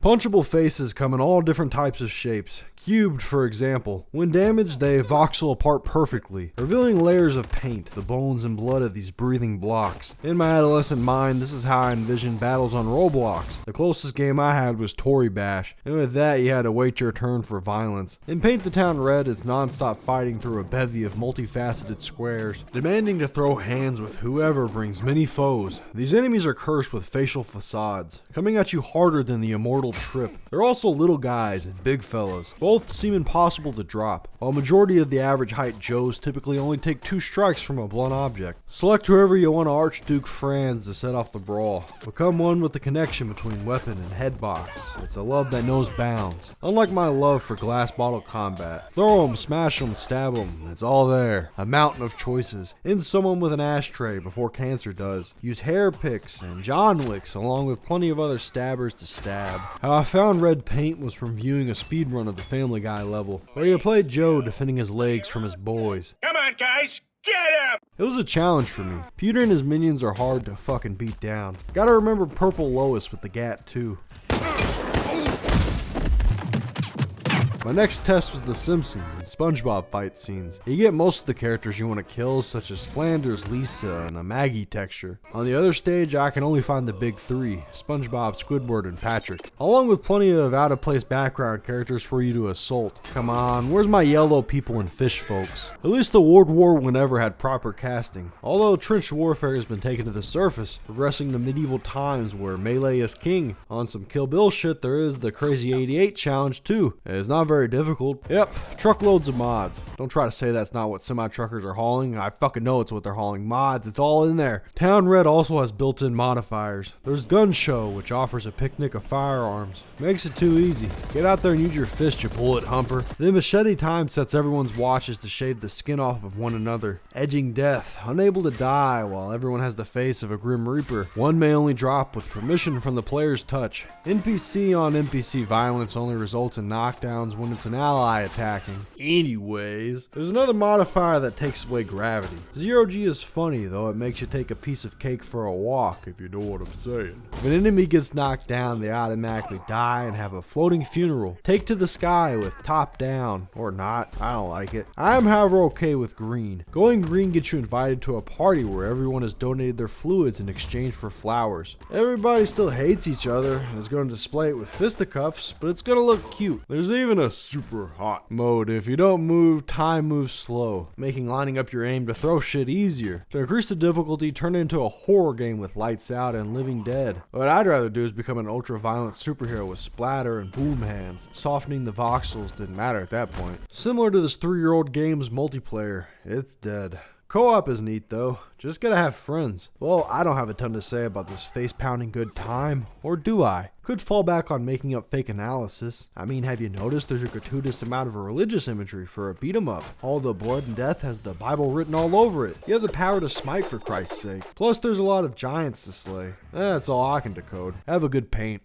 Punchable faces come in all different types of shapes. Cubed, for example. When damaged, they voxel apart perfectly, revealing layers of paint, the bones and blood of these breathing blocks. In my adolescent mind, this is how I envisioned battles on Roblox. The closest game I had was Tory Bash, and with that you had to wait your turn for violence. In Paint the Town Red, it's non-stop fighting through a bevy of multifaceted squares, demanding to throw hands with whoever brings many foes. These enemies are cursed with facial facades, coming at you harder than the immortal Trip. They're also little guys and big fellas. Both seem impossible to drop, while majority of the average height Joes typically only take 2 strikes from a blunt object. Select whoever you want Archduke Franz to set off the brawl. Become one with the connection between weapon and head box. It's a love that knows bounds. Unlike my love for glass bottle combat. Throw 'em, smash 'em, stab 'em. It's all there. A mountain of choices. End someone with an ashtray before cancer does. Use hair picks and John Wicks along with plenty of other stabbers to stab. How I found red paint was from viewing a speedrun of the Family Guy level, where you played Joe defending his legs from his boys. Come on, guys, get him! It was a challenge for me. Peter and his minions are hard to fucking beat down. Gotta remember Purple Lois with the Gat too. My next test was The Simpsons and SpongeBob fight scenes. You get most of the characters you want to kill, such as Flanders, Lisa, and a Maggie texture. On the other stage, I can only find the big 3, SpongeBob, Squidward, and Patrick, along with plenty of out-of-place background characters for you to assault. Come on, where's my yellow people and fish folks? At least the World War I never had proper casting, although trench warfare has been taken to the surface, progressing to medieval times where melee is king. On some Kill Bill shit, there is the Crazy 88 challenge too. It's not very difficult. Yep, truckloads of mods. Don't try to say that's not what semi-truckers are hauling. I fucking know it's what they're hauling. Mods, it's all in there. Town Red also has built-in modifiers. There's Gun Show, which offers a picnic of firearms. Makes it too easy. Get out there and use your fist, you bullet humper. Then Machete Time sets everyone's watches to shave the skin off of one another. Edging Death, unable to die while everyone has the face of a Grim Reaper. One may only drop with permission from the player's touch. NPC on NPC violence only results in knockdowns when it's an ally attacking. Anyways, there's another modifier that takes away gravity. Zero G is funny, though it makes you take a piece of cake for a walk, if you know what I'm saying. If an enemy gets knocked down, they automatically die and have a floating funeral. Take to the sky with top down, or not, I don't like it. I am however okay with green. Going green gets you invited to a party where everyone has donated their fluids in exchange for flowers. Everybody still hates each other and is going to display it with fisticuffs, but it's going to look cute. There's even a super hot mode. If you don't move, time moves slow, making lining up your aim to throw shit easier. To increase the difficulty, turn it into a horror game with Lights Out and Living Dead. What I'd rather do is become an ultra-violent superhero with splatter and boom hands. Softening the voxels didn't matter at that point. Similar to this 3-year-old game's multiplayer, it's dead. Co-op is neat though, just gotta have friends. Well, I don't have a ton to say about this face-pounding good time, or do I? Could fall back on making up fake analysis. I mean, have you noticed there's a gratuitous amount of religious imagery for a beat 'em up? All the blood and death has the Bible written all over it. You have the power to smite for Christ's sake. Plus there's a lot of giants to slay. That's all I can decode. Have a good paint.